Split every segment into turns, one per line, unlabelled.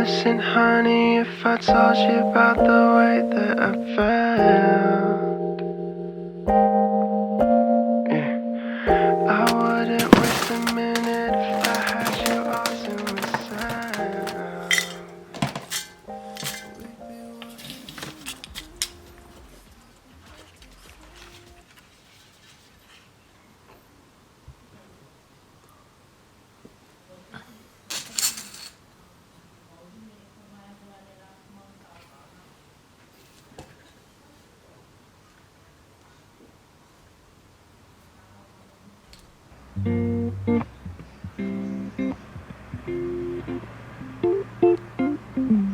listen, honey, if I told you about the way that I felt? Yeah. I wouldn't waste a minute if I had you all to myself.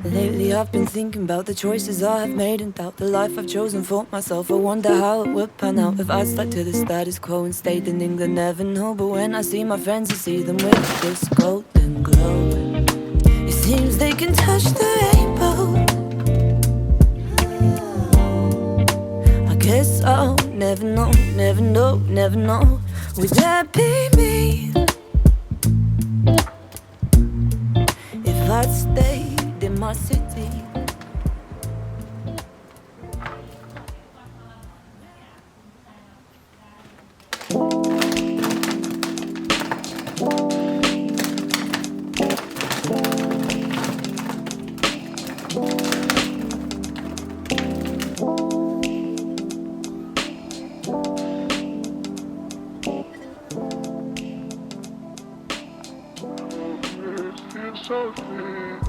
Lately I've been thinking about the choices I have made and doubt the life I've chosen for myself. I wonder how it would pan out if I stuck to the status quo and stayed in England. Never know, but when I see my friends, I see them with this golden glow. It seems they can touch the rainbow. I guess I'll never know, never know, never know. Would that be me if I'd stayed in my city?
Something